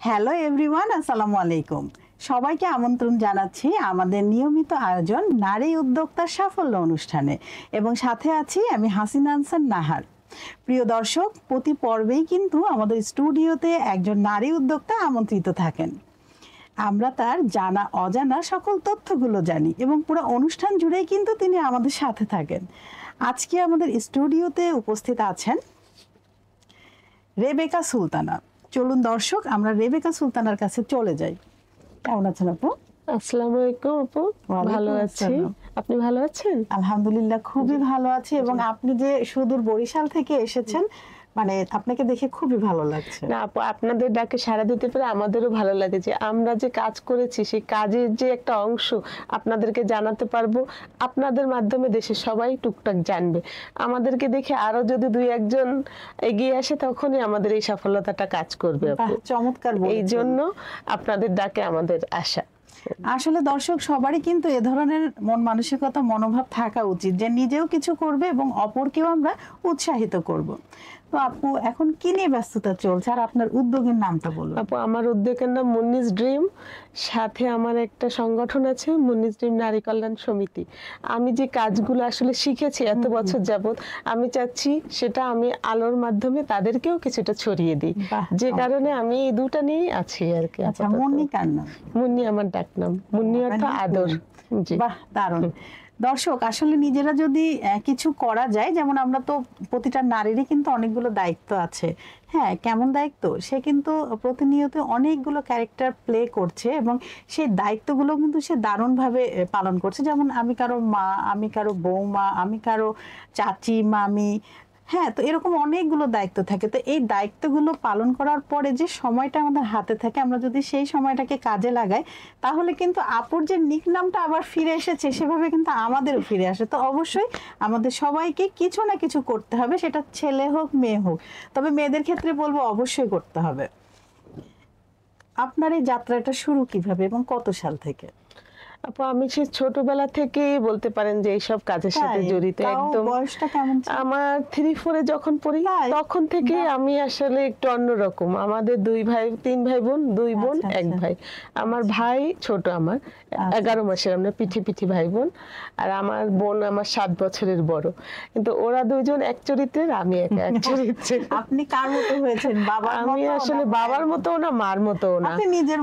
Hello everyone, আসসালামু আলাইকুম। সবাইকে আমন্ত্রণ জানাচ্ছি আমাদের নিয়মিত আয়োজন নারী উদ্যোক্তার সাফল্য অনুষ্ঠানে, এবং সাথে আছি আমি হাসিনা আনসার নাহার। প্রিয় দর্শক, প্রতি পর্বেই কিন্তু আমাদের স্টুডিওতে একজন নারী উদ্যোক্তা আমন্ত্রিত থাকেন। আমরা তার জানা অজানা সকল তথ্যগুলো জানি এবং পুরো অনুষ্ঠান জুড়েই কিন্তু তিনি আমাদের সাথে থাকেন। আজকে আমাদের স্টুডিওতে উপস্থিত আছেন রেবেকা সুলতানা। চলুন দর্শক, আমরা রেবেকা সুলতানার কাছে চলে যাই। কেমন আছেন আপু? আসসালামু আলাইকুম আপু। ভালো আছি, আপনি ভালো আছেন? আলহামদুলিল্লাহ, খুবই ভালো আছি। এবং আপনি যে সুদূর বরিশাল থেকে এসেছেন, মানে আপনাকে দেখে খুবই ভালো লাগছে। না আপু, আপনাদের ডাকে সাড়া দিতে পেরে আমাদেরও ভালো লাগে যে আমরা যে কাজ করেছি সেই কাজের যে একটা অংশ আপনাদেরকে জানাতে পারবো। আপনাদের মাধ্যমে দেশের সবাই টুকটাক জানবে। আমাদেরকে দেখে আরো যদি দুই একজন এগিয়ে আসে তখনই আমাদের এই সফলতাটা কাজ করবে আপু। চমৎকার এই বলেছেন। জন্য আপনাদের ডাকে আমাদের আশা। আসলে দর্শক সবারই কিন্তু এ ধরনের মন মানসিকতা, মনোভাব থাকা উচিত যে নিজেও কিছু করবে এবং অপরকেও আমরা উৎসাহিত করব। তো আপু, এখন কি নিয়ে ব্যস্ততা চলছে আর আপনার উদ্যোগের নামটা বলুন। আপু, আমার উদ্যোগের নাম মুন্নিস ড্রিম, সাথে আমার একটা সংগঠন আছে মুন্নিস ড্রিম নারী কল্যাণ সমিতি। আমি যে কাজগুলো আসলে শিখেছি এত বছর যাবত, আমি চাচ্ছি সেটা আমি আলোর মাধ্যমে তাদেরকেও কিছুটা ছড়িয়ে দিই। যে কারণে আমি এই দুটা নিয়েই আছি আর কি। আচ্ছা, মুন্নি কার নাম? মুন্নি আমার ডাক নাম। মুন্নি অর্থ আদর। জি, বাহ, দারুণ। দর্শক, আসলে নিজেরা যদি কিছু করা যায়, যেমন আমরা তো প্রতিটা নারীরই কিন্তু অনেকগুলো দায়িত্ব আছে। হ্যাঁ, কেমন দায়িত্ব? সে কিন্তু প্রতিনিয়ত অনেকগুলো ক্যারেক্টার প্লে করছে এবং সেই দায়িত্বগুলো কিন্তু সে দারুণভাবে পালন করছে। যেমন আমি কারো মা, আমি কারো বৌমা, আমি কারো চাচি, মামি। হ্যাঁ, তো এরকম অনেকগুলো দায়িত্ব থাকে। তো এই দায়িত্বগুলো পালন করার পরে যে সময়টা আমাদের হাতে থাকে, আমরা যদি সেই সময়টাকে কাজে লাগাই, তাহলে কিন্তু আপুর যে নিকনামটা আবার ফিরে এসেছে, সেভাবে কিন্তু আমাদেরও ফিরে আসে। তো অবশ্যই আমাদের সবাইকে কিছু না কিছু করতে হবে, সেটা ছেলে হোক মেয়ে হোক। তবে মেয়েদের ক্ষেত্রে বলবো অবশ্যই করতে হবে। আপনার এই যাত্রাটা শুরু কিভাবে এবং কত সাল থেকে? আপু, আমি সেই ছোটবেলা থেকেই বলতে পারেন যে এইসব কাজের সাথে জড়িত। একদম বয়সটা কেমন ছিল? আমার 3-4 যখন পড়ি তখন থেকে আমি আসলে একটু অন্যরকম। আমাদের তিন ভাই বোন, 2 বোন, 1 ভাই। আমার ভাই ছোট, আমার 11 মাসের, আমরা পিঠি ভাই বোন। আর আমার বোন আমার 7 বছরের বড়। কিন্তু ওরা দুইজন এক চরিত্রের, আমি এক চরিত্রের। আপনি কার মতো হয়েছেন? বাবার মতো? আমি আসলে বাবার মতো না, মার মতো না, আপনি নিজের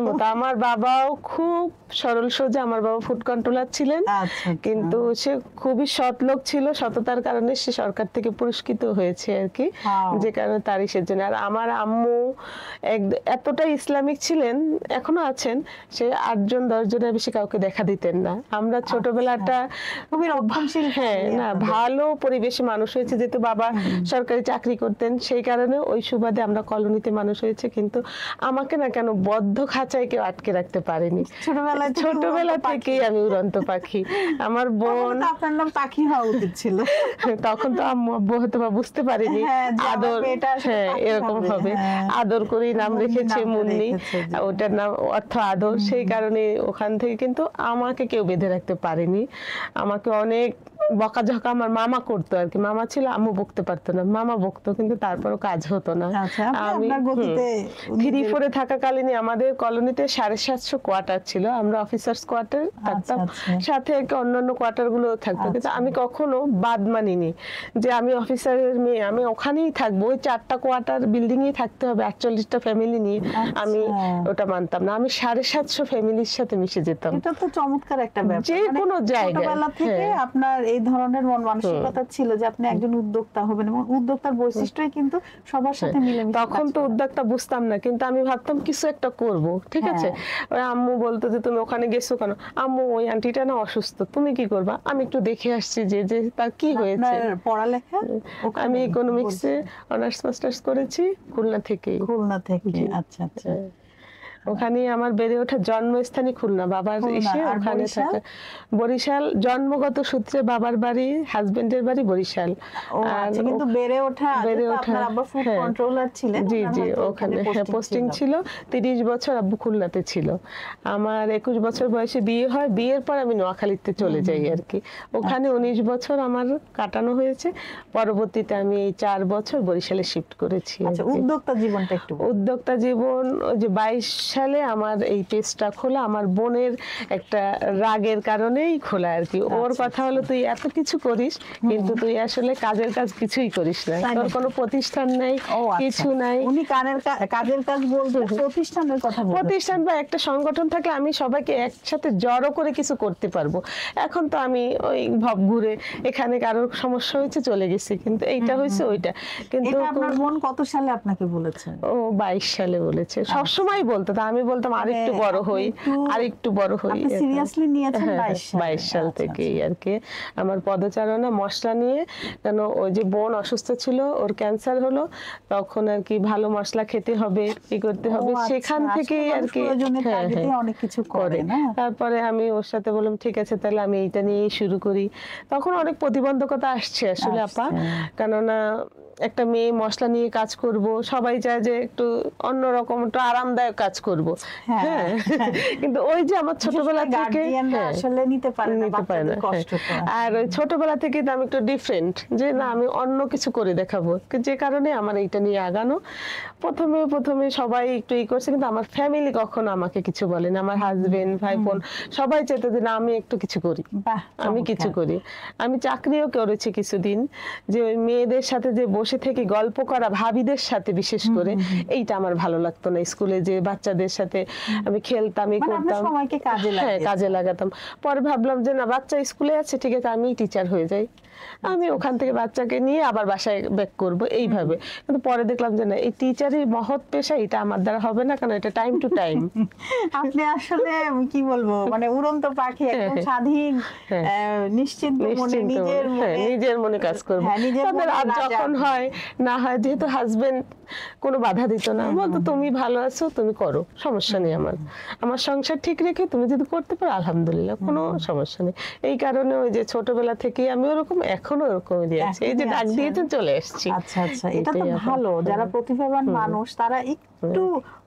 মতো। আমার বাবাও খুব সরল সোজা। আমার বাবা ফুড কন্ট্রোলার ছিলেন, কিন্তু সে খুবই সৎ লোক ছিল। সততার কারণে সে সরকার থেকে পুরস্কৃত হয়েছে আর কি, যে কারণে তারই সেজন্য। আর আমার আম্মু এতটাই ইসলামিক ছিলেন, এখনো আছেন। সে 8 জন 10 জনের বেশি কাউকে দেখা দিতেন না। আমরা ছোটবেলাটা খুবই রক্ষণশীল, হ্যাঁ না, ভালো পরিবেশে মানুষ হয়েছে। যেহেতু বাবা সরকারি চাকরি করতেন, সেই কারণে ওই সুবাদে আমরা কলোনিতে মানুষ হয়েছে। কিন্তু আমাকে না কেন বদ্ধ খাঁচায় কেউ আটকে রাখতে পারেনি। ছোটবেলা থেকেই আমি উড়ন্ত পাখি। আমার বোন, আপনার নাম পাখি হওয়া উচিত ছিল। তখন তো আম্মু আব্বু হয়তো বা বুঝতে পারিনি আদর, হ্যাঁ এরকম হবে। আদর করে নাম রেখেছে মুন্নি, ওটার নাম অর্থ আদর। সেই কারণে ওখান থেকে কিন্তু আমাকে কেউ বেঁধে রাখতে পারেনি। আমাকে অনেক বকাঝকা আমার মামা করতো আর কি। মামা ছিল, আম্মু বকতে পারতো না। মামা বকতো, কিন্তু তারপরও কাজ হতো না। আমি 3-4 থাকাকালীনই আমাদের কলোনিতে 750 কোয়ার্টার ছিল। আমরা অফিসার্স কোয়ার্টার থাকতাম, সাথে অন্যান্য কোয়ার্টার গুলো থাকতো। কিন্তু আমি কখনো বাদ মানিনি যে আমি অফিসারের মেয়ে, আমি ওখানেই থাকবো। ওই 4টা কোয়ার্টার বিল্ডিং এই থাকতে হবে, 48টা ফ্যামিলি নিয়ে। আমি ওটা মানতাম না। আমি 750 ফ্যামিলির সাথে মিশে যেতাম। এটা তো চমৎকার একটা ব্যাপার। যে কোনো জায়গায় ছোটবেলা থেকে আপনার এই ধরনের মন মানসিকতা ছিল যে আপনি একজন উদ্যোক্তা হবেন, এবং উদ্যোক্তার বৈশিষ্ট্যই কিন্তু সবার সাথে মিলেমিশে। তখন তো উদ্যোক্তা বুঝতাম না, কিন্তু আমি ভাবতাম কিছু একটা করব, ঠিক আছে। ওই আম্মু বলতো যে তুমি ওখানে গেছো কেন? আম্মু, ওই আন্টিটা না অসুস্থ, তুমি কি করবা? আমি একটু দেখে আসছি যে তার কি হয়েছে। পড়ালেখা আমি ইকোনমিক্সে অনার্স মাস্টার্স করেছি খুলনা থেকে। আচ্ছা আচ্ছা। ওখানে আমার বেড়ে ওঠা জন্মস্থানই খুলনা, বাবার এসে ওখানে থাকে। বরিশাল জন্মগত সূত্রে বাবার বাড়ি, হাজবেন্ডের বাড়ি বরিশাল। আর কিন্তু বেড়ে ওঠা আপনার আব্বা ফুড কন্ট্রোলার ছিলেন। জি জি, ওখানে পোস্টিং ছিল। 30 বছর আব্বু খুলনাতে ছিল। আমার 21 বছর বয়সে বিয়ে হয়, বিয়ের পর আমি নোয়াখালীতে চলে যাই আর কি। ওখানে 19 বছর আমার কাটানো হয়েছে। পরবর্তীতে আমি এই 4 বছর বরিশালে শিফট করেছি। আচ্ছা, উদ্যোক্তা জীবনটা একটু। উদ্যোক্তা জীবন ওই যে 22 সালে আমার এই পেজটা খোলা, আমার বোনের একটা রাগের কারণেই খোলা আর কি। ওর কথা হলো, তুই এত কিছু করিস কিন্তু তুই আসলে কাজের কাজ কিছুই করিস না, তোর কোনো প্রতিষ্ঠান নাই, কিছু নাই। উনি কাজের কাজ বলতে প্রতিষ্ঠানের কথা বলছেন। প্রতিষ্ঠান বা একটা সংগঠন থাকলে আমি সবাইকে একসাথে জড়ো করে কিছু করতে পারবো। এখন তো আমি ওই ভব ঘুরে এখানে কারোর সমস্যা হয়েছে চলে গেছি, কিন্তু এইটা হয়েছে ওইটা। কিন্তু আপনার বোন কত সালে আপনাকে বলেছে? ও 22 সালে বলেছে। সবসময় বলতো, তা আমি বলতাম আরেকটু বড় হই, আরেকটু বড় হই। আপনি সিরিয়াসলি নিয়েছেন 22 সাল থেকেই আর কি আমার পদচারণা মশলা নিয়ে। কেন ওই যে বোন অসুস্থ ছিল, ওর ক্যান্সার হলো, তখন আর কি ভালো মশলা খেতে হবে, কি করতে হবে, সেখান থেকেই আর কি অনেক কিছু করে না। তারপরে আমি ওর সাথে বললাম ঠিক আছে তাহলে আমি এইটা নিয়েই শুরু করি। তখন অনেক প্রতিবন্ধকতা আসছে আসলে আপা, কেননা একটা মেয়ে মশলা নিয়ে কাজ করব, সবাই চায় যে একটু অন্যরকম, একটু আরামদায়ক কাজ করব। হ্যাঁ, কিন্তু ওই যে আমার ছোটবেলা থেকে আসলে নিতে পারে না। আর ওই ছোটবেলা থেকে তো আমি একটু ডিফারেন্ট, যে না আমি অন্য কিছু করে দেখাবো, যে কারণে আমার এইটা নিয়ে আগানো। প্রথমে সবাই একটু ই করছে, কিন্তু আমার ফ্যামিলি কখনো আমাকে কিছু বলে না। আমার হাজবেন্ড, ভাই বোন সবাই চাইতো যে না আমি একটু কিছু করি, আমি কিছু করি। আমি চাকরিও করেছি কিছুদিন, যে ওই মেয়েদের সাথে যে বসে থেকে গল্প করা, ভাবিদের সাথে বিশেষ করে, এইটা আমার ভালো লাগতো না। স্কুলে যে বাচ্চাদের সাথে আমি খেলতাম, করতাম, কাজে লাগাতাম। পরে ভাবলাম যে না, বাচ্চা স্কুলে আছে, ঠিক আছে আমি টিচার হয়ে যাই, আমি ওখান থেকে বাচ্চাকে নিয়ে আবার বাসায় ব্যাক করব এইভাবে। কিন্তু পরে দেখলাম যে না, এই টিচারের মহৎ পেশা, এটা আমার দ্বারা হবে না, কারণ এটা টাইম টু টাইম। আপনি আসলে কি বলবো, মানে উড়ন্ত পাখি, একদম স্বাধীন, নিশ্চিন্ত মনে নিজের মনে কাজ করব। তাদের আর যখন হয় না হয়, যেহেতু হাজবেন্ড কোনো বাধা দিত না, বলতো তুমি ভালো আছো, তুমি করো, সমস্যা নেই, আমার সংসার ঠিক রেখে তুমি যদি করতে পারো আলহামদুলিল্লাহ, কোনো সমস্যা নেই। এই কারণে ওই যে ছোটবেলা থেকেই আমি ওরকম, এখনো ওরকম দিয়েছি, এই যে ডাক দিয়েছেন চলে এসেছি। আচ্ছা আচ্ছা, এটা তো ভালো। যারা প্রতিভাবান মানুষ তারা একটু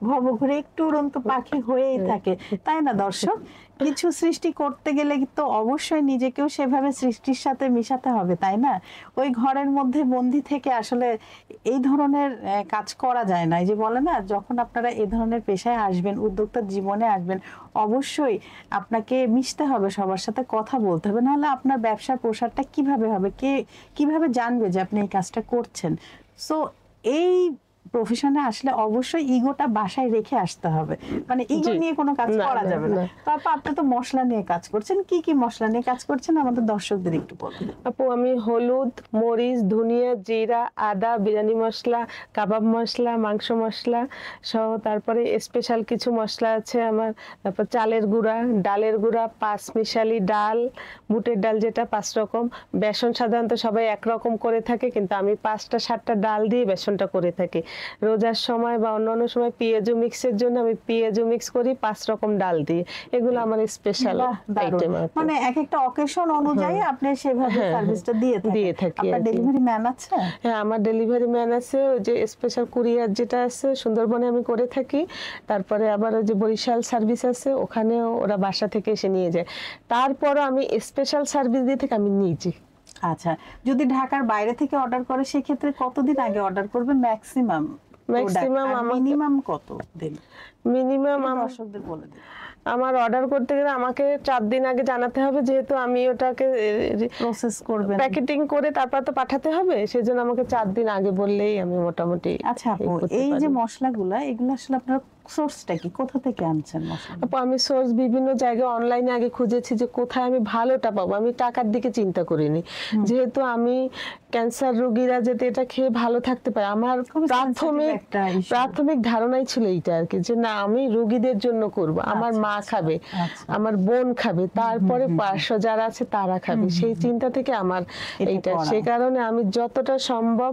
ভবঘুরে, একটু উড়ন্ত পাখি হয়েই থাকে, তাই না দর্শক? কিছু সৃষ্টি করতে গেলে তো অবশ্যই নিজেকেও সেভাবে সৃষ্টির সাথে মিশাতে হবে, তাই না? ওই ঘরের মধ্যে বন্দি থেকে আসলে এই ধরনের কাজ করা যায় না। এই যে বলে না, যখন আপনারা এই ধরনের পেশায় আসবেন, উদ্যোক্তা জীবনে আসবেন, অবশ্যই আপনাকে মিশতে হবে, সবার সাথে কথা বলতে হবে, নাহলে আপনার ব্যবসার প্রসারটা কিভাবে হবে, কিভাবে জানবে যে আপনি এই কাজটা করছেন? সো এই প্রফেশনে আসলে অবশ্যই ইগোটা বাসায় রেখে আসতে হবে, মানে ইগো নিয়ে কোনো কাজ করা যাবে না। তারপর আপনি তো মশলা নিয়ে কাজ করছেন, কি কি মশলা নিয়ে কাজ করছেন আমাদের দর্শকদের একটু বলুন। আপু, আমি হলুদ, মরিচ, ধনিয়া, জিরা, আদা, বিরিয়ানি মশলা, কাবাব মশলা, মাংস মশলা সহ, তারপরে স্পেশাল কিছু মশলা আছে আমার, তারপর চালের গুঁড়া, ডালের গুঁড়া, 5 মিশালি ডাল, বুটের ডাল যেটা 5 রকম, বেসন সাধারণত সবাই একরকম করে থাকে, কিন্তু আমি 5টা 7টা ডাল দিয়ে বেসনটা করে থাকি। রোজার সময় বা অন্যান্য সময় পেঁয়াজু মিক্সের জন্য আমি পেঁয়াজু মিক্স করি 5 রকম ডাল দিয়ে। এগুলো আমার স্পেশাল আইটেম। মানে এক একটা অকেশন অনুযায়ী আপনি সেভাবে সার্ভিসটা দিয়ে থাকি। আপনার ডেলিভারি ম্যান আছে? হ্যাঁ, আমার ডেলিভারি ম্যান আছে। ওই যে স্পেশাল কুরিয়ার যেটা আছে সুন্দরবনে আমি করে থাকি। তারপরে আবার ওই যে বরিশাল সার্ভিস আছে, ওখানেও ওরা বাসা থেকে এসে নিয়ে যায়। তারপরও আমি স্পেশাল সার্ভিস দিয়ে থেকে আমি নিজে। আচ্ছা, যদি ঢাকার বাইরে থেকে অর্ডার করে সেক্ষেত্রে কতদিন আগে অর্ডার করবে? ম্যাক্সিমাম মিনিমাম কত দিন? মিনিমাম দর্শকদের বলে দিন। আমার অর্ডার করতে গেলে আমাকে 4 দিন আগে জানাতে হবে, যেহেতু আমি ওটাকে প্রসেস করব, প্যাকেটিং করে তারপর তো পাঠাতে হবে, সেজন্য আমাকে 4 দিন আগে বললেই আমি মোটামুটি। আচ্ছা আপু, এই যে মশলাগুলা, এগুলো আসলে আপনারা সোর্সটা কি, কোথা থেকে আনছেন মশলা? আপু, আমি সোর্স বিভিন্ন জায়গায় অনলাইনে আগে খুঁজেছি যে কোথায় আমি ভালোটা পাবো। আমি টাকার দিকে চিন্তা করিনি, যেহেতু আমি ক্যান্সার রোগীরা যাতে এটা খেয়ে ভালো থাকতে পারে, আমার প্রাথমিক ধারণাই ছিল এইটা আর কি, যে না আমি রোগীদের জন্য করব। আমার মা খাবে, আমার বোন খাবে, তারপরে পার্শ্ব যারা আছে তারা খাবে, সেই চিন্তা থেকে আমার এইটা। সে কারণে আমি যতটা সম্ভব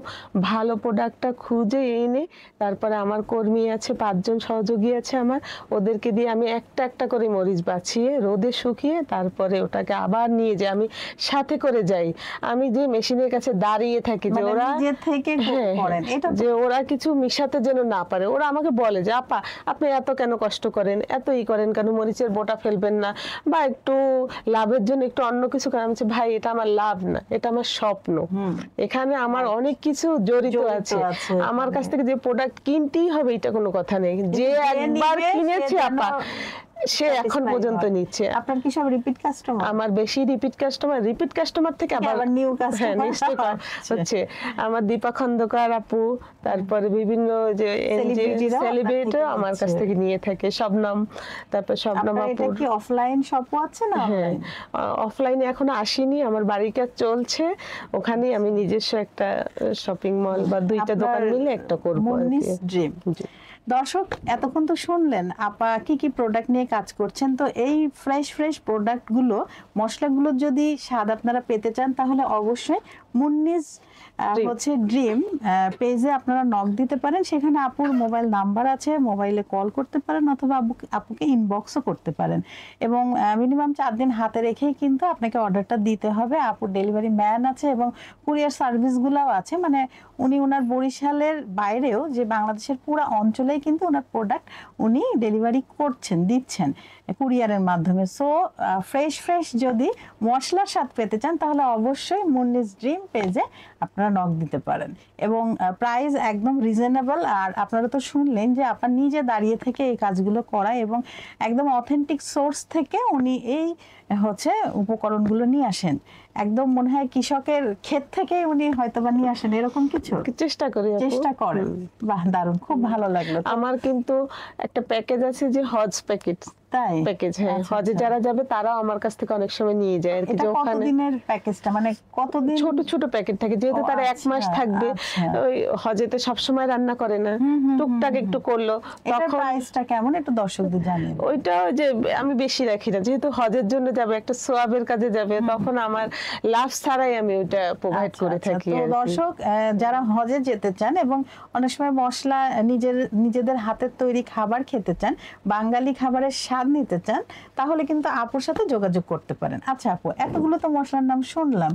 ভালো প্রোডাক্টটা খুঁজে এনে, তারপরে আমার কর্মী আছে 5 জন সহযোগী আছে আমার, ওদেরকে দিয়ে আমি একটা একটা করে মরিচ বাছিয়ে রোদে শুকিয়ে তারপরে ওটাকে আবার নিয়ে যাই, আমি সাথে করে যাই। আমি যে মেশিনের কাছে দাঁড়িয়ে থাকি যে ওরা যে ওরা কিছু মিশাতে যেন না পারে। ওরা আমাকে বলে যে আপা আপনি এত কেন কষ্ট করেন, এত করেন কেন, মরিচের বোটা ফেলবেন না, বা একটু লাভের জন্য একটু অন্য কিছু করেন। আমি বলছি ভাই এটা আমার লাভ না, এটা আমার স্বপ্ন, এখানে আমার অনেক কিছু জড়িত আছে। আমার কাছ থেকে যে প্রোডাক্ট কিনতেই হবে এটা কোনো কথা নেই, যে একবার কিনেছে আপা সে এখন পর্যন্ত নিচ্ছে। আপনার কি সব রিপিট কাস্টমার? আমার বেশি রিপিট কাস্টমার থেকে আবার নিউ কাস্টমার হচ্ছে আমার দীপা খন্দকার আপু, তারপরে বিভিন্ন যে সেলিব্রিটি আমার কাছ থেকে নিয়ে থাকে, শবনম, তারপর শবনম আপু। এটা কি অফলাইন শপও আছে না? হ্যাঁ, অফলাইনে এখনো আসেনি, আমার বাড়ির কাজ চলছে, ওখানেই আমি নিজস্ব একটা শপিং মল বা 2টা দোকান মিলে একটা করব। মুন্নিস ড্রিম। দর্শক এতক্ষণ তো শুনলেন আপা কি কি প্রোডাক্ট নিয়ে কাজ করছেন। তো এই ফ্রেশ প্রোডাক্টগুলো, মশলাগুলো যদি স্বাদ আপনারা পেতে চান তাহলে অবশ্যই মুন্নিস হচ্ছে ড্রিম পেজে আপনারা নক দিতে পারেন। সেখানে আপুর মোবাইল নাম্বার আছে, মোবাইলে কল করতে পারেন অথবা আপুকে ইনবক্সও করতে পারেন। এবং মিনিমাম 4 দিন হাতে রেখেই কিন্তু আপনাকে অর্ডারটা দিতে হবে। আপুর ডেলিভারি ম্যান আছে এবং কুরিয়ার সার্ভিসগুলোও আছে, মানে উনি ওনার বরিশালের বাইরেও যে বাংলাদেশের পুরো অঞ্চলেই কিন্তু ওনার প্রোডাক্ট উনি ডেলিভারি করছেন, দিচ্ছেন কুরিয়ারের মাধ্যমে। সো ফ্রেশ যদি মশলার স্বাদ পেতে চান তাহলে অবশ্যই মুন্নিস ড্রিম পেজে আপনারা নক দিতে পারেন। এবং প্রাইস একদম রিজনেবল। আর আপনারা তো শুনলেন যে আপনার নিজে দাঁড়িয়ে থেকে এই কাজগুলো করায় এবং একদম অথেন্টিক সোর্স থেকে উনি এই হচ্ছে উপকরণগুলো নিয়ে আসেন। একদম মনে হয় কৃষকের ক্ষেত থেকে উনি হয়তোবা নিয়ে আসেন, এরকম কিছু চেষ্টা করেন। বাহ, দারুণ, খুব ভালো লাগলো। আমার কিন্তু একটা প্যাকেজ আছে যে হজ প্যাকেজ, তাই প্যাকেজ, হ্যাঁ, হজে যারা যাবে তারাও আমার কাছ থেকে অনেক সময় নিয়ে যায় আর কি। যে ওখানে কতদিনের প্যাকেজটা, মানে কতদিন? ছোট প্যাকেট থাকে, যেহেতু তারা 1 মাস থাকবে। ওই হজেতে সব সময় রান্না করে না, টুকটাক একটু করলো। তখন প্রাইসটা কেমন একটু দর্শকদের জানিয়ে। ওইটা যে আমি বেশি রাখি না, যেহেতু হজের জন্য যাবে, একটা সোয়াবের কাজে যাবে, তখন আমার লাভ ছাড়াই আমি ওইটা প্রোভাইড করে থাকি। তো দর্শক যারা হজে যেতে চান এবং অনেক সময় মশলা নিজেদের হাতের তৈরি খাবার খেতে চান, বাঙালি খাবারের স্বাদ নিতে চান, তাহলে কিন্তু আপুর সাথে যোগাযোগ করতে পারেন। আচ্ছা আপু, এতগুলো তো মশলার নাম শুনলাম,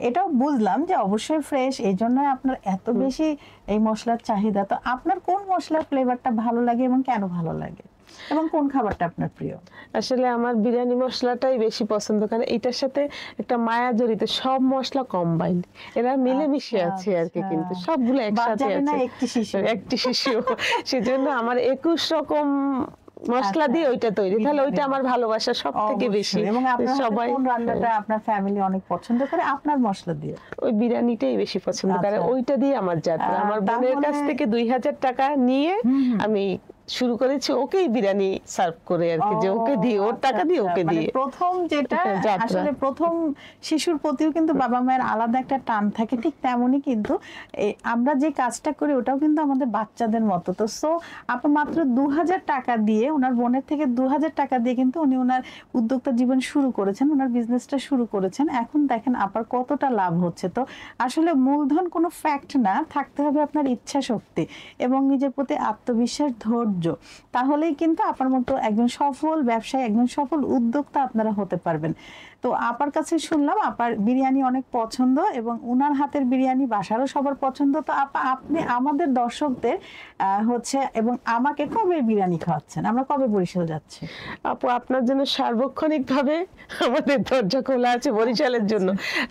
এটাও বুঝলাম যে অবশ্যই ফ্রেশ, এই জন্য আপনার এত বেশি এই মশলার চাহিদা। তো আপনার কোন মশলার ফ্লেভারটা ভালো লাগে এবং কেন ভালো লাগে, এবং কোন খাবারটা আপনার প্রিয়? আসলে আমার বিরিয়ানি মশলাটাই বেশি পছন্দ, কারণ এটার সাথে একটা মায়া জড়িত, সব মশলা কম্বাইন্ড, এরা মিলেমিশে আছে আর কি, কিন্তু সবগুলো একসাথে আছে, একটি শিশু। সেজন্য আমার 21 রকম মশলা দিয়ে ওইটা তৈরি, তাহলে ওইটা আমার ভালোবাসা সব থেকে বেশি। এবং সবাই কোন রান্নাটা আপনার ফ্যামিলি অনেক পছন্দ করে আপনার মশলা দিয়ে? ওই বিরিয়ানিটাই বেশি পছন্দ করে, ওইটা দিয়ে আমার যাত্রা। আমার বোনের কাছ থেকে 2000 টাকা নিয়ে আমি শুরু করেছি ওকেই বিরিয়ানি সার্ভ করে আর কি, যে ওকে দিয়ে, ওর টাকা দিয়ে ওকে দিয়ে। প্রথম যেটা আসলে প্রথম শিশুর প্রতিও কিন্তু বাবা মায়ের আলাদা একটা টান থাকে, ঠিক তেমনই কিন্তু আমরা যে কাজটা করি ওটাও কিন্তু আমাদের বাচ্চাদের মতো। তো সো আপনি মাত্র 2000 টাকা দিয়ে, ওনার বোনের থেকে 2000 টাকা দিয়ে কিন্তু উনি ওনার উদ্যোক্তা জীবন শুরু করেছেন, ওনার বিজনেসটা শুরু করেছেন। এখন দেখেন আপার কতটা লাভ হচ্ছে। তো আসলে মূলধন কোনো ফ্যাক্ট না, থাকতে হবে আপনার ইচ্ছা শক্তি এবং নিজের প্রতি আত্মবিশ্বাস, ধৈর্য। তাহলেই কিন্তু আপনার মতো একজন সফল ব্যবসায়ী, একজন সফল উদ্যোক্তা আপনারা হতে পারবেন। তো আপার কাছে শুনলাম আপার বিরিয়ানি অনেক পছন্দ এবং উনার হাতের বিরিয়ানি বাসারও সবার পছন্দ। তো আপনি আমাদের দর্শকদের হচ্ছে এবং আমাকে কবে বিরিয়ানি খাওয়াচ্ছেন? আমরা কবে বরিশাল যাচ্ছি? আপু আপনার জন্য সার্বক্ষণিক ভাবে আমাদের দরজা খোলা আছে বরিশালের জন্য,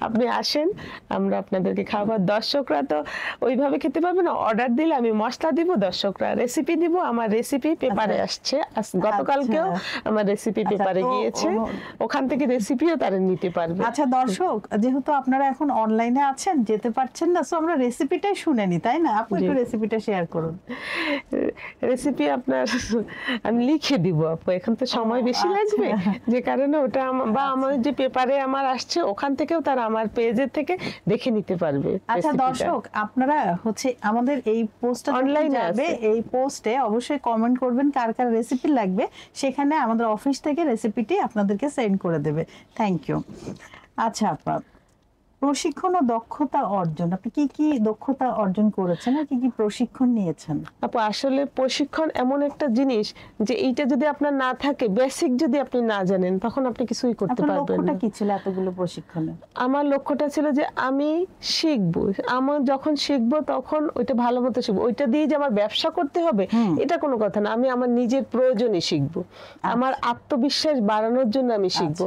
আপনি আসেন, আমরা আপনাদেরকে খাবার। দর্শকরা তো ওইভাবে খেতে পারবে না, অর্ডার দিলে আমি মশলা দিব, দর্শকরা রেসিপি দিব, আমার রেসিপি পেপারে আসছে, গতকালকেও আমার রেসিপি পেপারে গিয়েছে, ওখান থেকে রেসিপিও তারা নিতে পারবে। আচ্ছা দর্শক, যেহেতু আপনারা এখন অনলাইনে আছেন, যেতে পারছেন না, সো আমরা রেসিপিটাই শুনে নি, তাই না? আপনি একটু রেসিপিটা শেয়ার করুন। রেসিপি আপনার আমি লিখে দিব আপু, এখন তো সময় বেশি লাগবে, যে কারণে ওটা বা আমার যে পেপারে আমার আসছে ওখান থেকেও তারা আমার পেজের থেকে দেখে নিতে পারবে। আচ্ছা দর্শক, আপনারা হচ্ছে আমাদের এই পোস্টটা অনলাইনে যাবে, এই পোস্টে অবশ্যই কমেন্ট করবেন কার কার রেসিপি লাগবে, সেখানে আমাদের অফিস থেকে রেসিপিটি আপনাদেরকে সেন্ড করে দেবে। Thank you. আচ্ছা আপা, প্রশিক্ষণ ও দক্ষতা অর্জন, আপনি কি কি দক্ষতা অর্জন করেছেন আর কি কি প্রশিক্ষণ নিয়েছেন? আপু আসলে প্রশিক্ষণ এমন একটা জিনিস যে এইটা যদি আপনার না থাকে, বেসিক যদি আপনি না জানেন, তখন আপনি কিছুই করতে আপনার পারবেন লক্ষ্যটা না। কি ছিল এতগুলো প্রশিক্ষণে? আমার লক্ষ্যটা ছিল যে আমি শিখবো, আমার যখন শিখবো তখন ওইটা ভালো মতো শিখবো। ওইটা দিয়ে যে আমার ব্যবসা করতে হবে এটা কোনো কথা না, আমি আমার নিজের প্রয়োজনে শিখবো, আমার আত্মবিশ্বাস বাড়ানোর জন্য আমি শিখবো।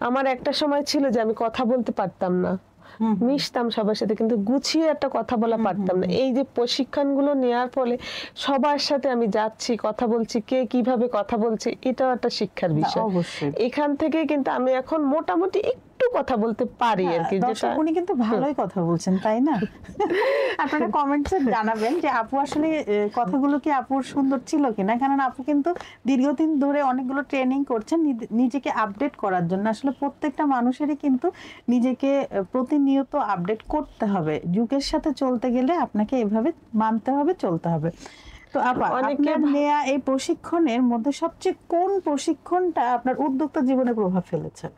আমার একটা সময় ছিল যে আমি কথা বলতে পারতাম না, মিশতাম সবার সাথে কিন্তু গুছিয়ে একটা কথা বলা পারতাম না। এই যে প্রশিক্ষণগুলো নেওয়ার ফলে সবার সাথে আমি যাচ্ছি, কথা বলছি, কে কিভাবে কথা বলছে, এটাও একটা শিক্ষার বিষয়। এখান থেকে কিন্তু আমি এখন মোটামুটি একটু কথা বলতে পারি আর কি। যেটা উনি কিন্তু ভালোই কথা বলছেন, তাই না? আপনারা কমেন্টসে জানাবেন যে আপু আসলে কথাগুলো কি আপুর সুন্দর ছিল কিনা, কারণ আপু কিন্তু দীর্ঘদিন ধরে অনেকগুলো ট্রেনিং করছেন নিজেকে আপডেট করার জন্য। আসলে প্রত্যেকটা মানুষেরই কিন্তু নিজেকে প্রতিনিয়ত আপডেট করতে হবে, যুগের সাথে চলতে গেলে আপনাকে এভাবে মানতে হবে, চলতে হবে। তো আপা, আপনার নেয়া এই প্রশিক্ষণের মধ্যে সবচেয়ে কোন প্রশিক্ষণটা আপনার উদ্যোক্তা জীবনে প্রভাব ফেলেছে?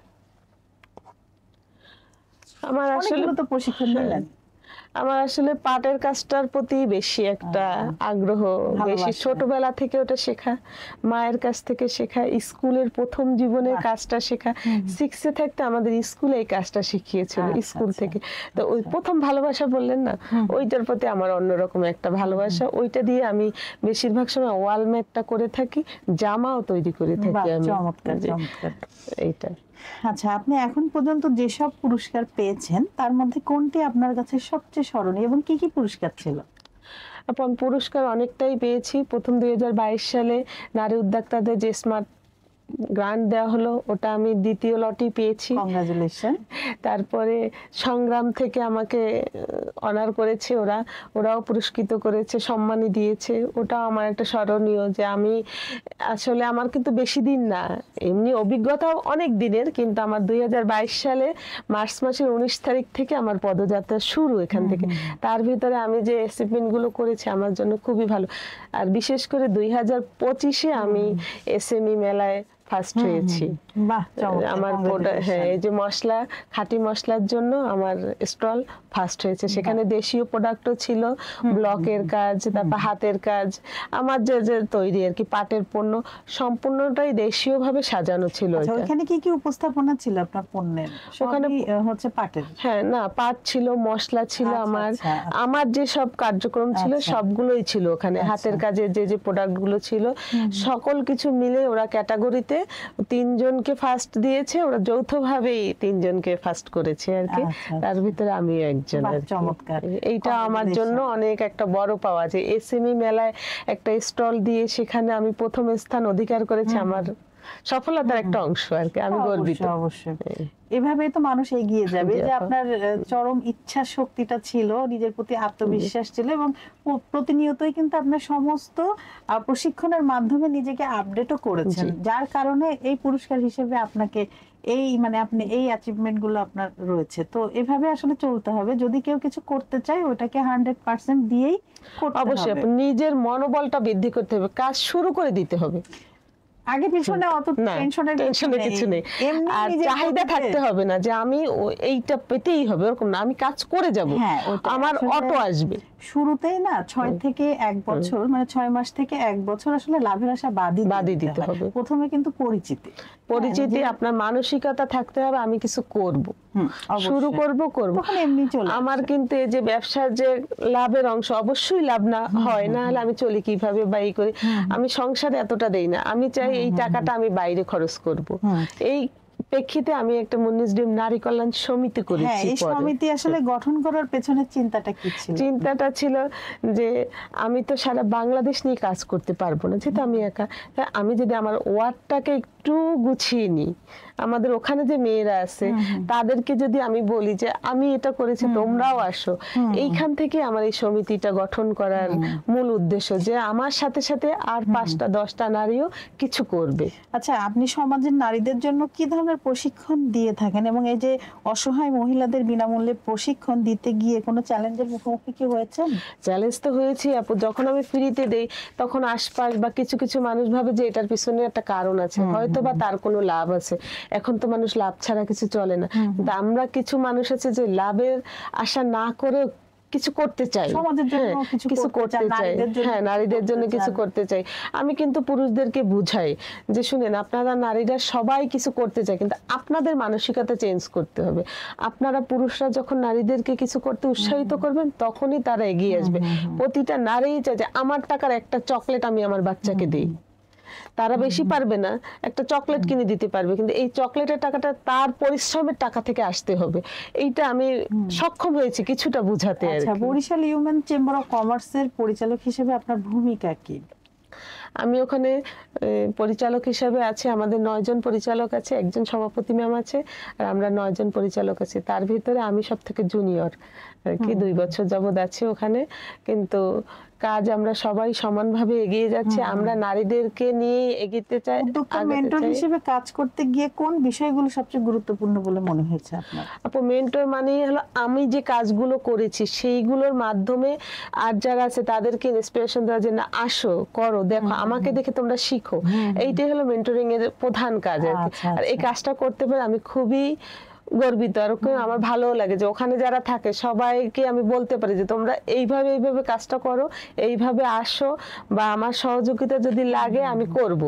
আমার আসলে তো প্রশিক্ষণ নিলেন, আমার আসলে পাটের কাজটার প্রতি বেশি একটা আগ্রহ, বেশি ছোটবেলা থেকে ওটা শেখা, মায়ের কাছ থেকে শেখা, স্কুলের প্রথম জীবনের কাজটা শেখা। 6 থাকতে আমাদের স্কুলে এই কাজটা শিখিয়েছিল, স্কুল থেকে। তো ওই প্রথম ভালোবাসা বললেন না, ওইটার প্রতি আমার অন্যরকম একটা ভালোবাসা। ওইটা দিয়ে আমি বেশিরভাগ সময় ওয়াল ম্যাটটা করে থাকি, জামাও তৈরি করে থাকি আমি। এইটা। আচ্ছা, আপনি এখন পর্যন্ত যেসব পুরস্কার পেয়েছেন তার মধ্যে কোনটি আপনার কাছে সবচেয়ে স্মরণীয় এবং কি কি পুরস্কার ছিল? আপন পুরস্কার অনেকটাই পেয়েছি। প্রথম 2022 সালে নারী উদ্যোক্তাদের যে স্মার্ট গ্রান্ট দেওয়া হলো, ওটা আমি দ্বিতীয় লটি পেয়েছি। কংগ্রাচুলেশন। তারপরে সংগ্রাম থেকে আমাকে অনার করেছে, ওরাও পুরস্কৃত করেছে, সম্মানী দিয়েছে। ওটাও আমার একটা স্মরণীয় যে আমি আসলে, আমার কিন্তু বেশি দিন না, এমনি অভিজ্ঞতাও অনেক দিনের, কিন্তু আমার 2022 সালে মার্চ মাসের 19 তারিখ থেকে আমার পদযাত্রা শুরু এখান থেকে। তার ভিতরে আমি যে অ্যাচিভমেন্টগুলো করেছি আমার জন্য খুবই ভালো। আর বিশেষ করে 2025-এ আমি এসএমই মেলায় ফার্স্ট হয়েছি। আমার এই যে মশলা, খাঁটি মশলার জন্য আমার স্টল ফার্স্ট হয়েছে। সেখানে দেশীয় প্রোডাক্টও ছিল, ব্লকের কাজ, তারপর হাতের কাজ, আমার যে যে তৈরি আর কি পাটের পণ্য, সম্পূর্ণটাই দেশীয় ভাবে সাজানো ছিল। ওখানে কি কি উপস্থাপনা ছিল আপনার পণ্যের? ওখানে হচ্ছে পাটের, হ্যাঁ না, পাট ছিল, মশলা ছিল, আমার যে সব কার্যক্রম ছিল সবগুলোই ছিল ওখানে। হাতের কাজের যে যে প্রোডাক্ট গুলো ছিল সকল কিছু মিলে ওরা ক্যাটাগরিতে 3 জনকে ফার্স্ট দিয়েছে, ওরা যৌথভাবেই 3 জনকে ফার্স্ট করেছে আর কি। তার ভিতরে আমি একজন। এইটা আমার জন্য অনেক একটা বড় পাওয়া, যে এসএমই মেলায় একটা স্টল দিয়ে সেখানে আমি প্রথম স্থান অধিকার করেছি, আমার সফলতার একটা অংশ আর কি। আমি গর্বিত। অবশ্যই এভাবেই তো মানুষ এগিয়ে যাবে, যে আপনার চরম ইচ্ছা শক্তিটা ছিল, নিজের প্রতি আত্মবিশ্বাস ছিল, এবং প্রতিনিয়তই কিন্তু আপনার সমস্ত প্রশিক্ষণের মাধ্যমে নিজেকে আপডেটও করেছেন, যার কারণে এই পুরস্কার হিসেবে আপনাকে এই আপনি এই অ্যাচিভমেন্ট গুলো আপনার রয়েছে। তো এভাবে আসলে চলতে হবে, যদি কেউ কিছু করতে চায় ওটাকে 100% দিয়েই করতে হবে। অবশ্যই নিজের মনোবলটা বৃদ্ধি করতে হবে, কাজ শুরু করে দিতে হবে। আগে পিছনে অত টেনশনের কিছু নেই, আর চাহিদা থাকতে হবে না যে আমি এইটা পেতেই হবে, ওরকম না, আমি কাজ করে যাব, আমার অটো আসবে। শুরুতেই না 6 থেকে 1 বছর, 6 মাস থেকে 1 বছর আসলে লাভের আশা বাদই দিতে হবে। প্রথমে কিন্তু পরিচিতি, আপনার মানসিকতা থাকতে হবে, আমি কিছু করব, শুরু করব। আমার কিন্তু এই যে ব্যবসার যে লাভের অংশ, অবশ্যই লাভ না হয় না হলে আমি চলি কিভাবে বা এই করি, আমি সংসারে এতটা দেই না, আমি চাই এই টাকাটা আমি বাইরে খরচ করব। এই প্রেক্ষিতে আমি একটা মুন্নিস ডিম নারী কল্যাণ সমিতি করেছি। এই সমিতি আসলে গঠন করার পেছনে চিন্তাটা কি ছিল? চিন্তাটা ছিল যে আমি তো সারা বাংলাদেশ নিয়ে কাজ করতে পারবো না, যেহেতু আমি একা। আমি যদি আমার ওয়ার্ডটাকে একটু গুছিয়ে নিই, আমাদের ওখানে যে মেয়েরা আছে তাদেরকে যদি আমি বলি যে আমি এটা করেছি, তোমরাও আসো, এইখান থেকে আমার এই সমিতিটা গঠন করার মূল উদ্দেশ্য, যে আমার সাথে সাথে আর 5টা 10টা নারীও কিছু করবে। আচ্ছা, আপনি সমাজের নারীদের জন্য কি ধরনের প্রশিক্ষণ দিয়ে থাকেন এবং এই যে অসহায় মহিলাদের বিনামূল্যে প্রশিক্ষণ দিতে গিয়ে কোনো চ্যালেঞ্জের মুখোমুখি কি হয়েছেন? চ্যালেঞ্জ তো হয়েছি আপু, যখন আমি ফ্রিতে দেই তখন আশপাশ বা কিছু কিছু মানুষ ভাবে যে এটার পিছনে একটা কারণ আছে, হয়তো বা তার কোনো লাভ আছে। এখন তো মানুষ লাভ ছাড়া কিছু চলে না, কিন্তু আমরা কিছু মানুষ আছে যে লাভের আশা না করে কিছু করতে চাই, সমাজের জন্য কিছু করতে চাই, হ্যাঁ নারীদের জন্য কিছু করতে চাই। আমি কিন্তু পুরুষদেরকে বুঝাই যে শুনেন, আপনারা নারীরা সবাই কিছু করতে চায়, কিন্তু আপনাদের মানসিকতা চেঞ্জ করতে হবে। আপনারা পুরুষরা যখন নারীদেরকে কিছু করতে উৎসাহিত করবেন তখনই তারা এগিয়ে আসবে। প্রতিটা নারী চায় যে আমার টাকার একটা চকলেট আমি আমার বাচ্চাকে দিই। তারা বেশি পারবে না, একটা চকলেট কিনে দিতে পারবে, কিন্তু এই চকলেটের টাকাটা তার পরিশ্রমের টাকা থেকে আসতে হবে। এইটা আমি সক্ষম হয়েছি কিছুটা বুঝাতে। আচ্ছা, বরিশাল উইমেন চেম্বার অফ কমার্সের পরিচালক হিসেবে আপনার ভূমিকা কি? আমি ওখানে পরিচালক হিসেবে আছি, আমাদের 9 জন পরিচালক আছে, একজন সভাপতি ম্যাম আছে, আর আমরা 9 জন পরিচালক আছি। তার ভিতরে আমি সব থেকে জুনিয়র আর কি, 2 বছর যাবত আছি ওখানে। কিন্তু কাজ আমরা সবাই সমানভাবে এগিয়ে যাচ্ছে। আমরা নারীদেরকে নিয়ে এগিতে চাই। মেন্টর হিসেবে কাজ করতে গিয়ে কোন বিষয়গুলো সবচেয়ে গুরুত্বপূর্ণ বলে মনে হয়েছে আপনার? আপু, মেন্টর মানে হলো আমি যে কাজগুলো করেছি সেইগুলোর মাধ্যমে আর যারা আছে তাদেরকে ইন্সপিরেশন দেওয়া, যে না আসো করো, দেখো আমাকে দেখে তোমরা শিখো। এইটাই হলো মেন্টরিং এর প্রধান কাজ আর কি। আর এই কাজটা করতে পারে আমি খুবই গর্বিত, আর আমার ভালোও লাগে যে ওখানে যারা থাকে সবাইকে আমি বলতে পারি যে তোমরা এইভাবে এইভাবে কাজটা করো, এইভাবে আসো, বা আমার সহযোগিতা যদি লাগে আমি করব।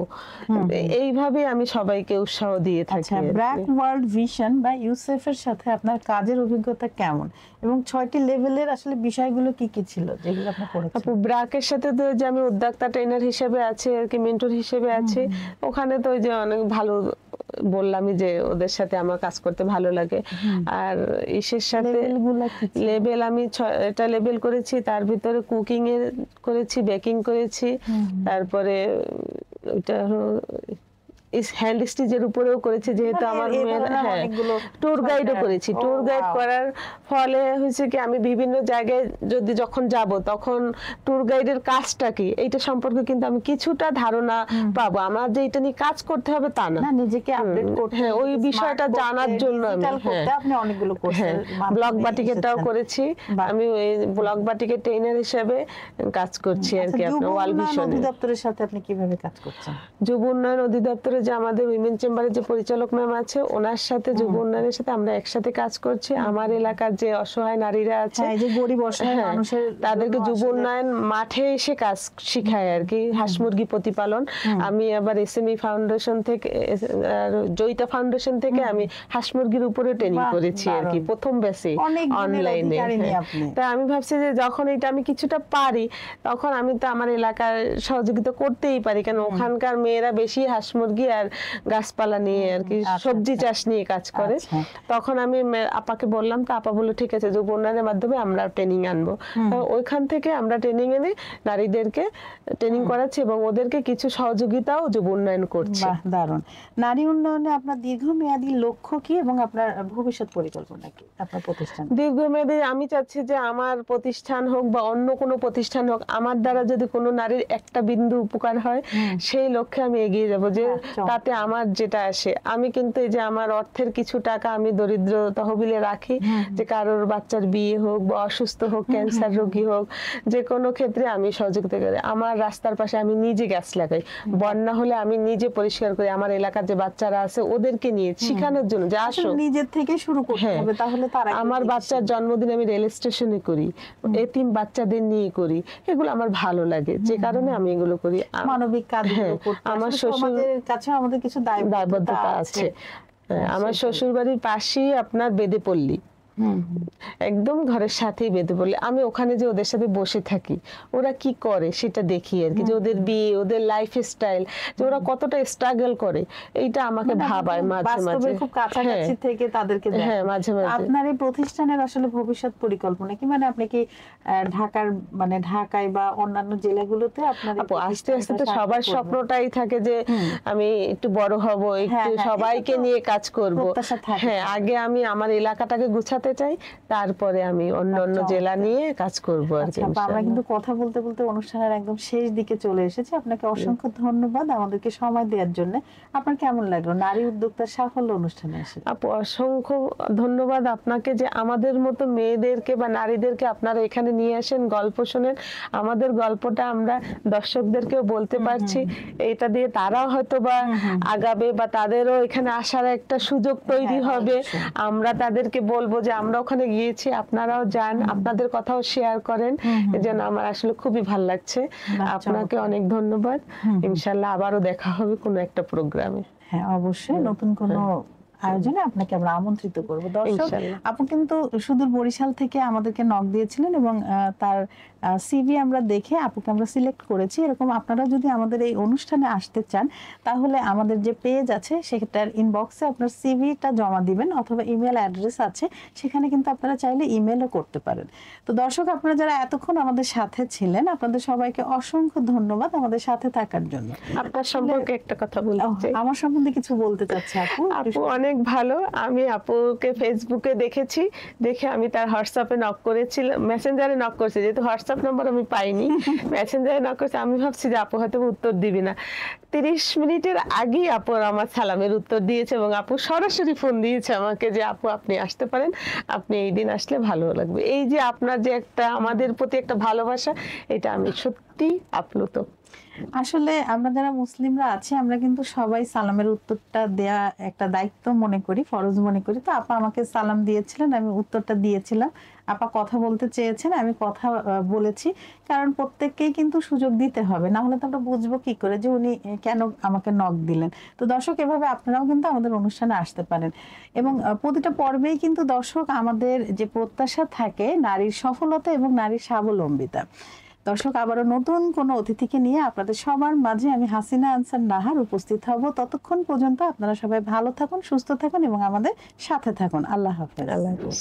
এইভাবে আমি সবাইকে উৎসাহ দিয়ে থাকি। ব্র্যাক ওয়ার্ল্ড ভিশন বা ইউসেফ এর সাথে আপনার কাজের অভিজ্ঞতা কেমন এবং 6টি লেভেলের আসলে বিষয়গুলো কি কি ছিল যেগুলো আপনি করেছেন? আপু, ব্র্যাকের সাথে তো যে আমি উদ্যোক্তা ট্রেনার হিসেবে আছি আর কি, মেন্টর হিসেবে আছি, ওখানে তো ওই যে অনেক ভালো বললামই যে ওদের সাথে আমার কাজ করতে ভালো লাগে। আর ইসের সাথে লেভেল আমি 6টা লেভেল করেছি, তার ভিতরে কুকিং এর করেছি, বেকিং করেছি, তারপরে ওইটা হ্যান্ড স্টিচের উপরেও করেছি, যেহেতু আমার মেয়ের, হ্যাঁ ট্যুর গাইডও করেছি। ট্যুর গাইড করার ফলে হয়েছে কি, আমি বিভিন্ন জায়গায় যখন যাব তখন ট্যুর গাইডের কাজটা কি এইটা সম্পর্কে কিন্তু আমি কিছুটা ধারণা পাবো। আমার যে এটা নিয়ে কাজ করতে হবে তা না, নিজেকে আপডেট করতে, হ্যাঁ ওই বিষয়টা জানার জন্য আপনি অনেকগুলো করছেন। ব্লগ বাটিকেটাও করেছি, আমি ওই ব্লগ বাটিকের ট্রেনার হিসেবে কাজ করছি আর কি। আপনার ওয়ার্ল্ড ভিশন অধিদপ্তরের সাথে আপনি কিভাবে কাজ করছেন? যুব উন্নয়ন অধিদপ্তরে যে আমাদের উইমেন চেম্বারের যে পরিচালক ম্যাম আছে, ওনার সাথে যুব উন্নয়নের সাথে আমরা একসাথে কাজ করছি। আমার এলাকার যে অসহায় নারীরা আছে, যে গরিব অসহায় মানুষের, তাদেরকে যুব উন্নয়ন মাঠে এসে কাজ শিখায় আর কি, হাঁস মুরগি প্রতিপালন। আমি আবার এসএমই ফাউন্ডেশন থেকে, জয়িতা ফাউন্ডেশন থেকে আমি হাঁস মুরগির উপরে ট্রেনিং করেছি আর কি, প্রথম ব্যাচে অনলাইনে। তা আমি ভাবছি যে যখন এটা আমি কিছুটা পারি তখন আমি তো আমার এলাকার সহযোগিতা করতেই পারি, কারণ ওখানকার মেয়েরা বেশি হাঁস মুরগি আর গাছপালা নিয়ে আর কি, সবজি চাষ নিয়ে কাজ করে। তখন আমি আপাকে বললাম, তো আপা বললো ঠিক আছে, যুব উন্নয়নের মাধ্যমে আমরা ট্রেনিং আনবো। ওইখান থেকে আমরা ট্রেনিং এনে নারীদেরকে ট্রেনিং করাচ্ছি এবং ওদেরকে কিছু সহযোগিতাও যুব উন্নয়ন করছে। দারুণ। নারী উন্নয়নে আপনার দীর্ঘমেয়াদী লক্ষ্য কি এবং আপনার ভবিষ্যৎ পরিকল্পনা কি আপনার প্রতিষ্ঠান? দীর্ঘমেয়াদী আমি চাচ্ছি যে আমার প্রতিষ্ঠান হোক বা অন্য কোনো প্রতিষ্ঠান হোক, আমার দ্বারা যদি কোনো নারীর একটা বিন্দু উপকার হয় সেই লক্ষ্যে আমি এগিয়ে যাব, যে তাতে আমার যেটা আসে। আমি কিন্তু এই যে আমার অর্থের কিছু টাকা আমি দরিদ্র তহবিলে রাখি, যে কারোর বাচ্চার বিয়ে হোক বা অসুস্থ হোক, ক্যান্সার রোগী হোক, যে কোনো ক্ষেত্রে আমি সহযোগিতা করি। আমার রাস্তার পাশে আমি নিজে গাছ লাগাই, বন্যা হলে আমি নিজে পরিষ্কার করি। আমার এলাকার যে বাচ্চারা আছে ওদেরকে নিয়ে শেখানোর জন্য যে আসো, নিজের থেকে শুরু করতে হবে, তাহলে তারা। আমার বাচ্চার জন্মদিন আমি রেল স্টেশনে করি, এতিম বাচ্চাদের নিয়ে করি, এগুলো আমার ভালো লাগে, যে কারণে আমি এগুলো করি। মানবিক কাজ আমার শ্বশুরের কাছে আমাদের কিছু দায়বদ্ধতা আছে। আমার শ্বশুর বাড়ির পাশেই আপনার বেদেপল্লী, একদম ঘরের সাথেই বেঁধে পড়লে আমি ওখানে যে ওদের সাথে বসে থাকি, ওরা কি করে সেটা দেখি আর কি, যে ওদের বিয়ে, ওদের লাইফ স্টাইল, যে ওরা কতটা স্ট্রাগল করে, এইটা আমাকে ভাবায় মাঝে মাঝে। খুব কাছাকাছি থেকে তাদেরকে, হ্যাঁ মাঝে মাঝে। আপনার এই প্রতিষ্ঠানের আসলে ভবিষ্যৎ পরিকল্পনা কি? মানে আপনি কি ঢাকায় বা অন্যান্য জেলাগুলোতে আপনার আস্তে আস্তে তো সবার স্বপ্নটাই থাকে যে আমি একটু বড় হব, একটু সবাইকে নিয়ে কাজ করব। হ্যাঁ, আগে আমি আমার এলাকাটাকে গুছাতে পৌঁছাতে চাই, তারপরে আমি অন্য অন্য জেলা নিয়ে কাজ করবো আর কি। আমরা কিন্তু কথা বলতে বলতে অনুষ্ঠানের একদম শেষ দিকে চলে এসেছি। আপনাকে অসংখ্য ধন্যবাদ আমাদেরকে সময় দেওয়ার জন্য। আপনার কেমন লাগলো নারী উদ্যোক্তার সাফল্য অনুষ্ঠানে এসে? আপু অসংখ্য ধন্যবাদ আপনাকে, যে আমাদের মতো মেয়েদেরকে বা নারীদেরকে আপনারা এখানে নিয়ে আসেন, গল্প শোনেন। আমাদের গল্পটা আমরা দর্শকদেরকেও বলতে পারছি, এটা দিয়ে তারাও হয়তো বা আগাবে বা তাদেরও এখানে আসার একটা সুযোগ তৈরি হবে। আমরা তাদেরকে বলবো যে আমরা ওখানে গিয়েছি, আপনারাও যান, আপনাদের কথাও শেয়ার করেন। এজন্য আমার আসলে খুবই ভালো লাগছে। আপনাকে অনেক ধন্যবাদ। ইনশাআল্লাহ আবারও দেখা হবে কোনো একটা প্রোগ্রামে। হ্যাঁ, অবশ্যই নতুন কোনো আয়োজনে আপনাকে আমরা আমন্ত্রিত করব। দর্শক, আপু কিন্তু সুদূর বরিশাল থেকে আমাদেরকে নক দিয়েছিলেন এবং তার সিভি আমরা দেখে আপুকে আমরা সিলেক্ট করেছি। এরকম আপনারা যদি আমাদের এই অনুষ্ঠানে আসতে চান, তাহলে আমাদের যে পেজ আছে সেটার ইনবক্সে আপনার সিভিটা জমা দিবেন, অথবা ইমেল অ্যাড্রেস আছে, সেখানে কিন্তু আপনারা চাইলে ইমেলও করতে পারেন। তো দর্শক, আপনারা যারা এতক্ষণ আমাদের সাথে ছিলেন, আপনাদের সবাইকে অসংখ্য ধন্যবাদ আমাদের সাথে থাকার জন্য। আপনার সম্পর্কে একটা কথা বলতে চাই। আমার সম্বন্ধে কিছু বলতে চাচ্ছি আপু? আপু অনেক ভালো। আমি আপুকে ফেসবুকে দেখেছি, দেখে আমি তার হোয়াটসঅ্যাপে নক করেছিলাম, মেসেঞ্জারে নক করেছি, যেহেতু হোয়াটসঅ্যাপ নাম্বার আমি পাইনি, মেসেঞ্জারে নক করেছি। আমি ভাবছি যে আপু হয়তো উত্তর দিবি না। 30 মিনিটের আগেই আপু আমার সালামের উত্তর দিয়েছে এবং আপু সরাসরি ফোন দিয়েছে আমাকে যে আপু আপনি আসতে পারেন, আপনি এই দিন আসলে ভালো লাগবে। এই যে আপনার যে একটা আমাদের প্রতি একটা ভালোবাসা, এটা আমি সত্যি আপ্লুত। আসলে আমরা যারা মুসলিমরা আছি, আমরা কিন্তু সবাই সালামের উত্তরটা দেয়া একটা দায়িত্ব মনে করি, ফরজ মনে করি। তো আপা আমাকে সালাম দিয়েছিলেন, আমি উত্তরটা দিয়েছিলাম। আপা কথা বলতে চেয়েছেন, আমি কথা বলেছি। কারণ প্রত্যেককেই কিন্তু সুযোগ দিতে হবে, না হলে তো আমরা বুঝবো কি করে যে উনি কেন আমাকে নক দিলেন। তো দর্শক, এভাবে আপনারাও কিন্তু আমাদের অনুষ্ঠানে আসতে পারেন। এবং প্রতিটা পর্বেই কিন্তু দর্শক আমাদের যে প্রত্যাশা থাকে নারীর সফলতা এবং নারীর স্বাবলম্বিতা। দর্শক, আবারও নতুন কোনো অতিথিকে নিয়ে আপনাদের সবার মাঝে আমি হাসিনা আনসার নাহার উপস্থিত হব। ততক্ষণ পর্যন্ত আপনারা সবাই ভালো থাকুন, সুস্থ থাকুন এবং আমাদের সাথে থাকুন। আল্লাহ হাফেজ। আল্লাহ হাফেজ।